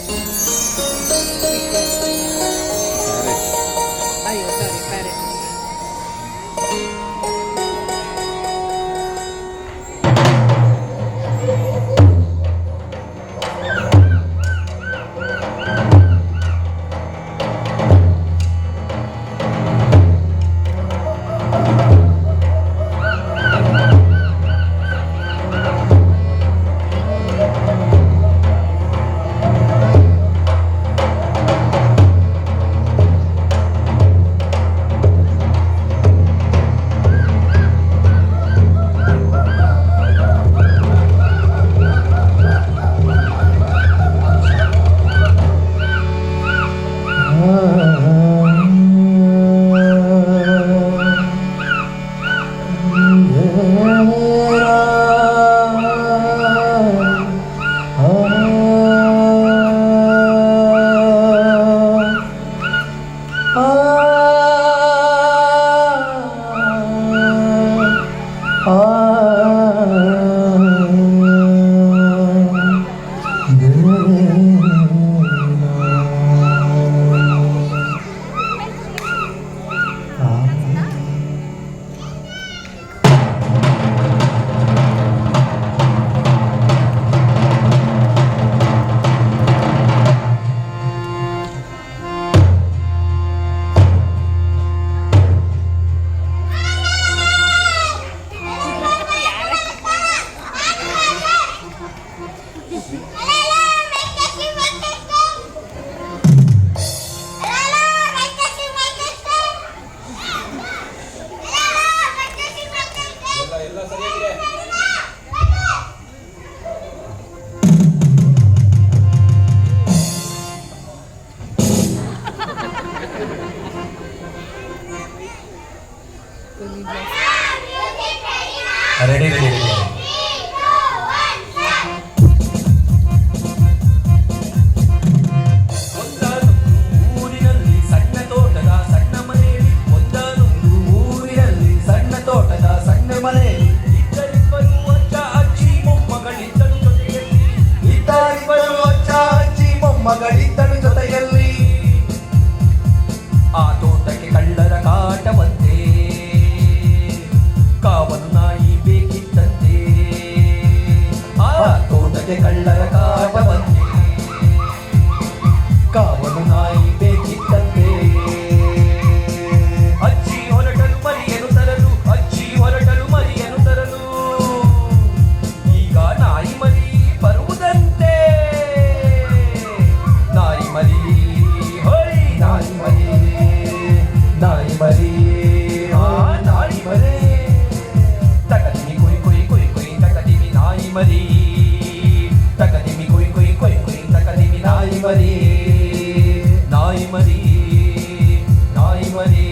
Ayo, sorry, parrot. Ready ready ready. ಮಗಳಿದ್ದಳು ಜೊತೆಯಲ್ಲಿ ಆ ತೋಟಕ್ಕೆ ಕಳ್ಳರ ಕಾಟವಂತೆ ಕಾವಲು ನಾಯಿ ಬೇಕಿತ್ತಂತೆ. ಆ ತೋಟಕ್ಕೆ ಕಳ್ಳರ ಕಾಟವಂತೆ ಕಾವಲು ನಾಯಿ ಬೇಕಿತ್ತಂತೆ. ಅಜ್ಜಿ ಹೊರಟಲು ಮರಿಯನು ತರಲು, ಅಜ್ಜಿ ಹೊರಟಲು ಮರಿಯನು ತರಲು. ಈಗ ನಾಯಿ ಮರಿ ಬರುವುದಂತೆ. ನಾಯಿ ಮರಿ ಹೊಯ್ ನಾಯಿ ಮರಿ, ನಾಯಿ ಮರಿ ನಾಯಿ ಮರಿ. ತಕದಿಮಿ ಕುಯ್ ಕುಯ್ ಕುಯ್ ಕುಯ್ ತಕದಿಮಿ ನಾಯಿ ಮರಿ. ತಕದಿಮಿ ಕುಯ್ ಕುಯ್ ಕುಯ್ ಕುಯ್ ತಕದಿಮಿ ನಾಯಿ ಮರಿ. ನಾಯಿ ಮರಿ ನಾಯಿ ಮರಿ.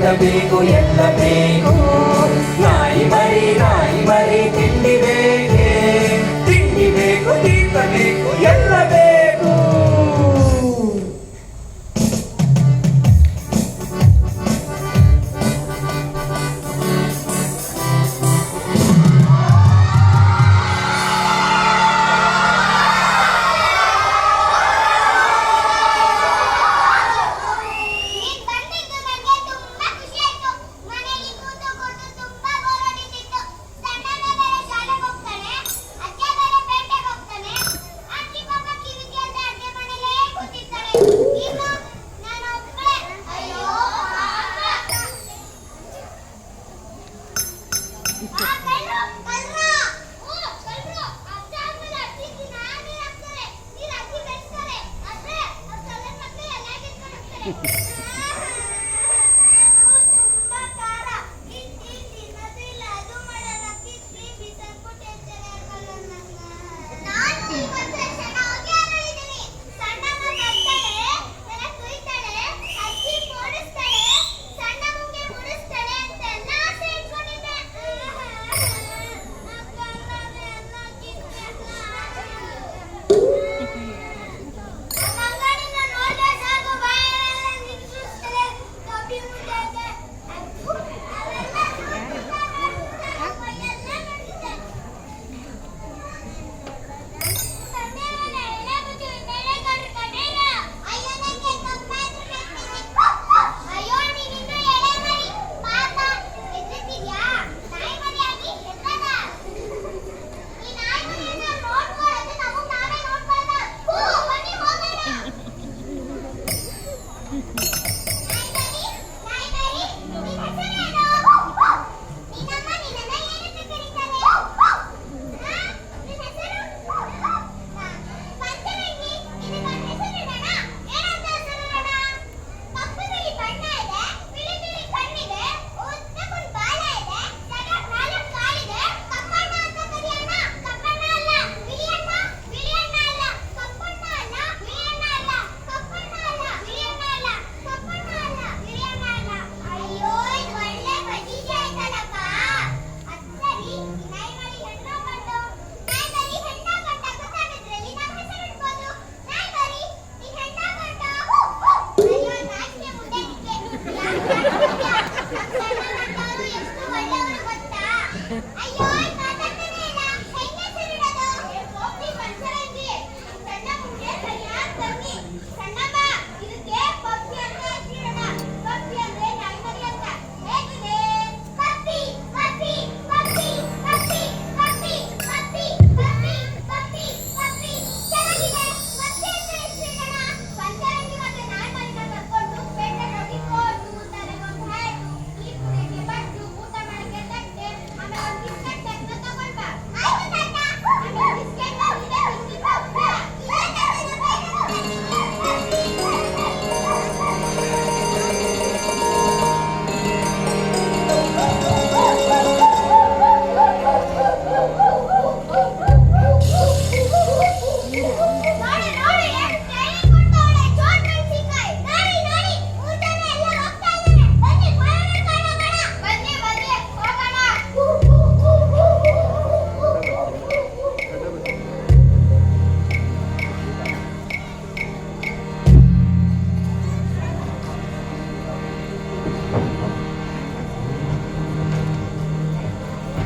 ಎಲ್ಲ ಬೇಕು ಎಲ್ಲ ಬೇಕು. ನಾಯಿ ಮರಿ ತಿಂಡಿ ಬೇಕೆ, ತಿಂಡಿ ಬೇಕು, ತೀರ್ಥ ಬೇಕು, ಎಲ್ಲ ಬೇಕು.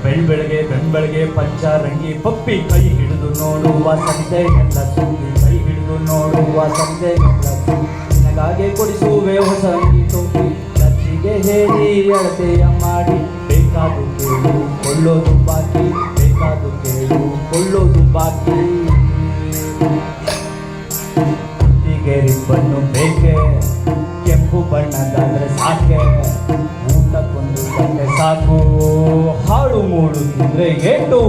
ಬೆಳ್ಬೆಳಗ್ಗೆ ಪಂಚರಂಗಿ ಪಪ್ಪಿ ಕೈ ಹಿಡಿದು ನೋಡುವ ಸಂತೆಗೆಲ್ಲ ತುಂಬಿ ಕೈ ಹಿಡಿದು ನೋಡುವ ಸಂತೆಗೆಲ್ಲ ತುಂಬಿ ನಿನಗಾಗೆ ಕೊಡಿಸುವೆ ಹೊಸ ಅಂಗಿ ತುಂಬಿ ಲಕ್ಷಿಗೆ ಹೇಳಿ ಅಳತೆಯ ಮಾಡಿ ಬೇಕಾದು ಕೇಳು ಕೊಳ್ಳೋದು ಬಾಕಿ ಬೇಕಾದು ಕೇಳು ಕೊಳ್ಳೋದು ಬಾಕಿ ಕುತ್ತಿಗೆ ರಿಬ್ಬನ್ನು ಬೇಕೆ ಕೆಂಪು ಬಣ್ಣದಾದ್ರೆ ಸಾಕೆ ಊಟಕ್ಕೊಂದು ಗಂಟೆ ಸಾಕು ಹಾಳು ಮೂಡು ತಿಂದ್ರೆ ಏಟು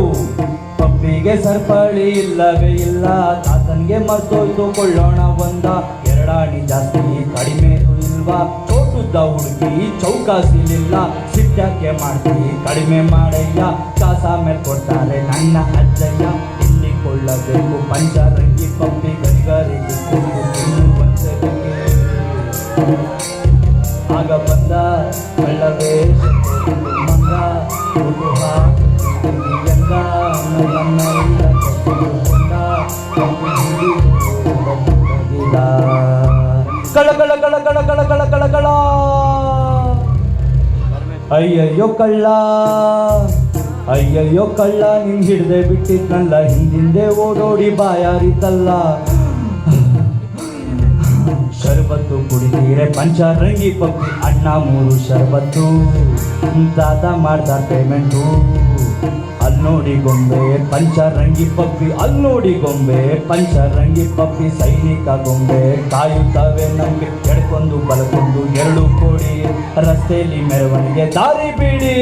ಪಪ್ಪಿಗೆ ಸರ್ಪಳಿ ಇಲ್ಲವೇ ಇಲ್ಲ ತಾತನ್ಗೆ ಮರ್ತೋಯ್ತು ಕೊಳ್ಳೋಣ ಒಂದ ಎರಡಾಣಿ ಜಾಸ್ತಿ ಕಡಿಮೆದು ಇಲ್ವಾ ಚೋಟುದ್ದ ಹುಡುಗಿ ಚೌಕಾಸಿಲಿಲ್ಲ ಸಿಟ್ಟಾಕೆ ಮಾಡ್ತೀವಿ ಕಡಿಮೆ ಮಾಡಯ್ಯ ಕಾಸ ಮೇಲೆ ಕೊಡ್ತಾರೆ ನನ್ನ ಅಜ್ಜಯ್ಯ ಎಲ್ಲಿಕೊಳ್ಳಬೇಕು ಪಂಚರಂಗಿ ಪಪ್ಪಿ ಗರಿಗರಿಗೆ ಕೊಟ್ಟು ತಿನ್ನು ಒಂದ್ಸರಿಗೆ ಆಗ ಬಂದ ಕಳ ಕಳ ಕಳ ಕಳ ಕಳ. ಅಯ್ಯಯ್ಯೋ ಕಳ್ಳ ಅಯ್ಯಯ್ಯೋ ಕಳ್ಳ ನಿನ್ ಹಿಡ್ದೆ ಬಿಟ್ಟಿದ್ನಲ್ಲ, ಹಿಂದಿಂದೆ ಓಡೋಡಿ ಬಾಯಾರಿತಲ್ಲ. ಶರ್ಬತ್ತು ಕುಡಿದೀರೆ ಪಂಚರಂಗಿ ಪಪ್ಪಿ ಅಣ್ಣ 3 ಶರ್ಬತ್ತು, ದಾದ ಮಾಡ್ದ ಪೇಮೆಂಟು. ಅಲ್ಲಿ ನೋಡಿ ಗೊಂಬೆ ಪಂಚರಂಗಿ ಪಪ್ಪಿ, ಅಲ್ಲಿ ನೋಡಿ ಗೊಂಬೆ ಪಂಚರಂಗಿ ಪಪ್ಪಿ, ಸೈನಿಕ ಗೊಂಬೆ ಕಾಯುತ್ತವೆ ನಮ್ಗೆ ಎಡ್ಕೊಂಡು ಬಲಕೊಂಡು 2 ಕೋಡಿ. ರಸ್ತೆಯಲ್ಲಿ ಮೆರವಣಿಗೆ ದಾರಿ ಬೀಡಿ.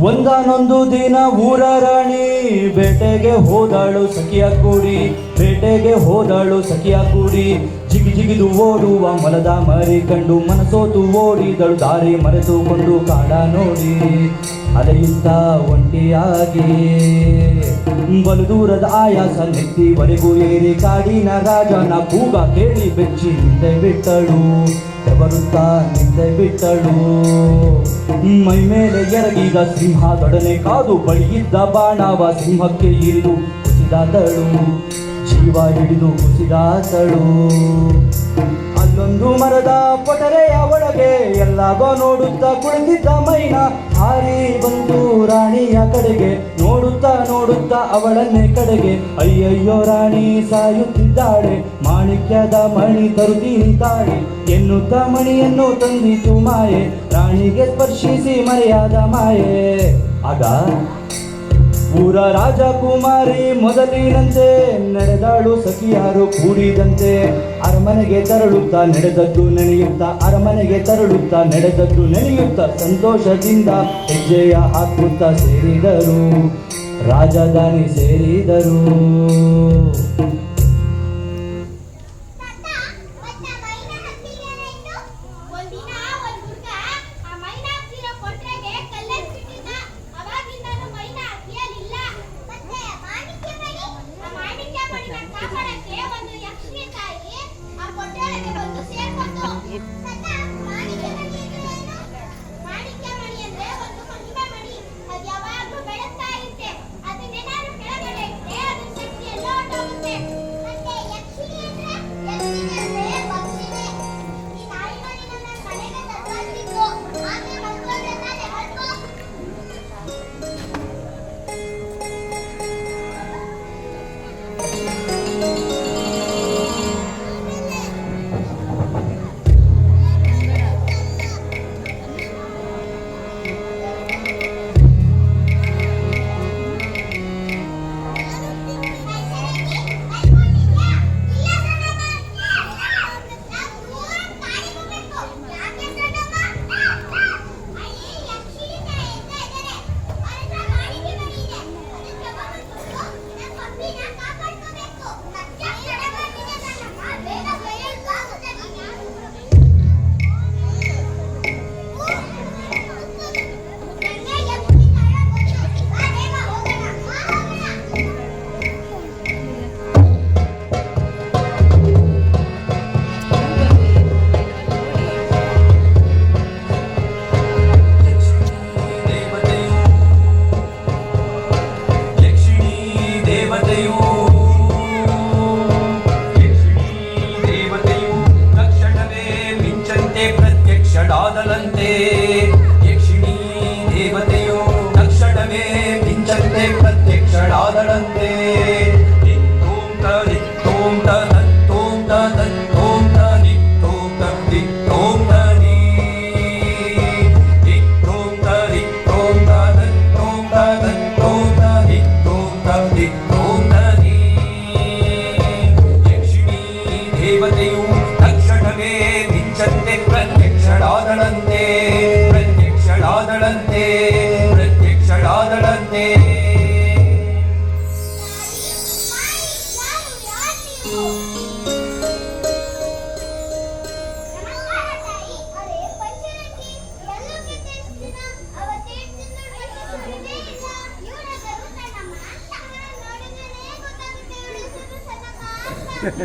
ಒಂದಾನೊಂದು ದಿನ ಊರ ರಾಣಿ ಬೇಟೆಗೆ ಹೋದಳು ಸಖಿಯ ಕೂಡಿ, ಬೇಟೆಗೆ ಹೋದಳು ಸಖಿಯ ಕೂಡಿ. ಜಿಗಿ ಜಿಗಿದು ಓಡುವ ಮೊಲದ ಮರಿ ಕಂಡು ಮನಸೋತು ಓಡಿದಳು ದಾರಿ ಮರೆತುಕೊಂಡು ಕಾಡ ನೋಡಿ. ಅಲೆಯುತ್ತ ಒಂಟಿಯಾಗಿ ಬಲು ದೂರದ ಆಯಾಸ ನೆತ್ತಿವರೆಗೂ ಏರಿ ಕಾಡಿನ ರಾಜನ ಕೂಗ ಕೇಳಿ ಬೆಚ್ಚಿ ನಿಂತೆ ಬಿಟ್ಟಳು, ಬರುತ್ತಾ ನಿಂತೆ ಬಿಟ್ಟಳು. ಮೈ ಮೇಲೆ ಎರಗಿದ ಸಿಂಹದೊಡನೆ ಕಾದು ಬಳಿಯಿದ್ದ ಬಾಣವ ಸಿಂಹಕ್ಕೆ ಇರಿದು ಕುಸಿದಾದಳು, ಜೀವ ಹಿಡಿದು ಕುಸಿದಾದಳು. ಅಲ್ಲೊಂದು ಮರದ ಪೊಟರೆಯ ಒಳಗೆ ಎಲ್ಲಾಗೋ ನೋಡುತ್ತಾ ಕುಳಿತಿದ್ದ ಮೈನ ಹಾರಿ ಬಂತು ರಾಣಿಯ ಕಡೆಗೆ, ನೋಡುತ್ತಾ ನೋಡುತ್ತಾ ಅವಳನ್ನೇ ಕಡೆಗೆ. ಅಯ್ಯಯ್ಯೋ ರಾಣಿ ಸಾಯುತ್ತಿದ್ದಾಳೆ, ಮಾಣಿಕ್ಯದ ಮಣಿ ತರುತ್ತೀನಿ ತಾಳೆ ಎನ್ನುತ್ತ ಮಣಿಯನ್ನು ತಂದಿತು ಮಾಯೆ, ರಾಣಿಗೆ ಸ್ಪರ್ಶಿಸಿ ಮರೆಯಾದ ಮಾಯೆ. ಆಗ ಊರ ರಾಜಕುಮಾರಿ ಮೊದಲಿನಂತೆ ನಡೆದಾಳು ಸಖಿಯಾರು ಕೂಡಿದಂತೆ. ಅರಮನೆಗೆ ತೆರಳುತ್ತಾ ನಡೆದದ್ದು ನೆನೆಯುತ್ತಾ, ಅರಮನೆಗೆ ತೆರಳುತ್ತಾ ನಡೆದದ್ದು ನೆನೆಯುತ್ತಾ ಸಂತೋಷದಿಂದ ಹೆಜ್ಜೆಯ ಹಾಕುತ್ತಾ ಸೇರಿದರು, ರಾಜಧಾನಿ ಸೇರಿದರು. ಪ್ರಾಣಿ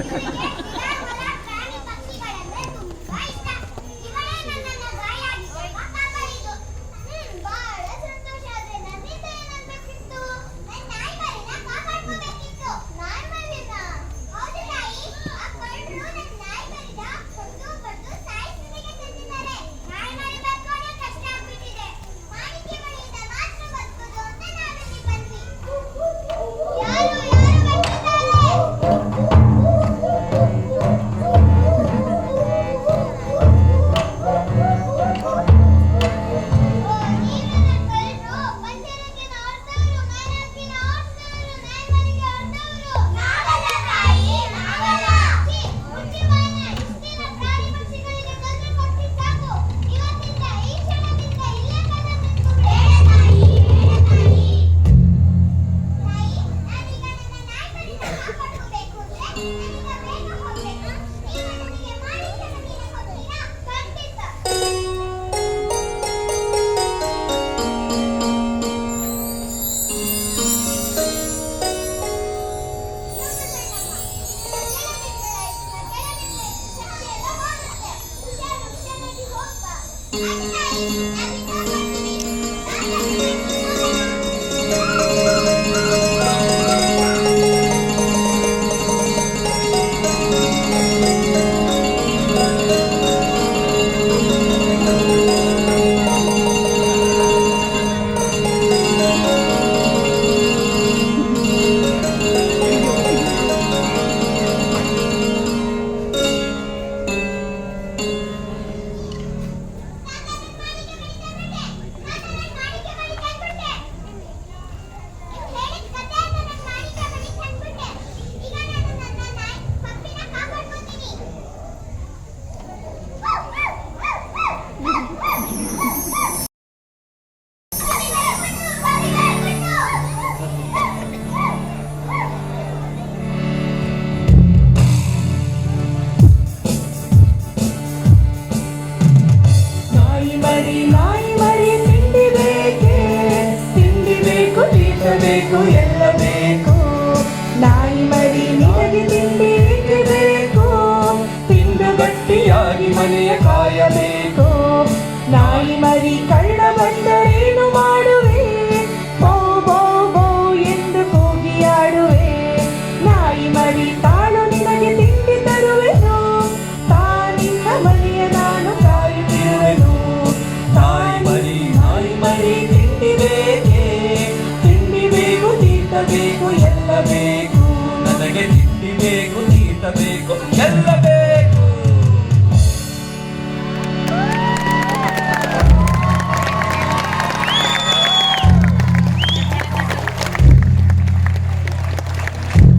ಪಕ್ಷಿಗಳಂದ್ರೆ ತುಂಬಾ ಇಷ್ಟ. ಇವಳೇ ನನ್ನನ್ನ ಗಾಯಾಗಿಸುವ ಕಾಪರಿದು. ಬಹಳ ಸಂತೋಷ. ಆದ್ರೆ ನನ್ನಿಂದ ಏನಾಗ್ಬೇಕಿತ್ತು? ನನ್ನ ನಾಯಿಮರಿನ ಕಾಪಾಡ್ಕೋಬೇಕಿತ್ತು. ನಾಯಿಮರಿನ? ಹೌದು ತಾಯಿ. ಆ ಕಳ್ಳರು ನನ್ನ ನಾಯಿಮರಿನ ಹೊಡೆದು ಸಾಯಿಸ್ಲಿಕ್ಕೆ ತಂದಿದ್ದಾರೆ. ನಾಯಿಮರಿ ಬದುಕೋದು ಕಷ್ಟ ಆಗ್ಬಿಟ್ಟಿದೆ. ಮಾಣಿಕ್ಯ ಮರಿಯಿಂದ ಮಾತ್ರ ಬದುಕೋದು ಅಂತ ನಾವಿಲ್ಲಿ ಬಂದ್ವಿ. ಯಾರು ಬೇಕು ಎಲ್ಲ ಬೇಕು. ನಾಯಿ ಮರಿ ನಿನಗೆ ತಿಂಡಿ ಬೇಕು. ತಿಂದು ಗಟ್ಟಿಯಾಗಿ ಮನೆಯ ಕಾಯಬೇಕು. ನಾಯಿ ಮರಿ ಕಳ್ಳ ಬಂದರೇನು ಮಾಡುವೆ? ಬೋ ಬೋ ಬೋ ಎಂದು ಕೂಗಿಯಾಡುವೆ. ನಾಯಿ ಮರಿ ತಾಳು ನಿನಗೆ ತಿಂಡಿ ತರುವೆನು. ತಾನಿನ್ನ ಮನೆಯ ನಾನು ಕಾಯುತ್ತಿರುವೆನು. ನಾಯಿ ಮರಿ ತಿಂಡಿ ಬೇಕೇ? ಬೇಕು ಎಲ್ಲ ಬೇಕು. ನನಗೆ ತಿಂಡಿ ಬೇಕು, ತೀಟ ಬೇಕು, ಎಲ್ಲ ಬೇಕು.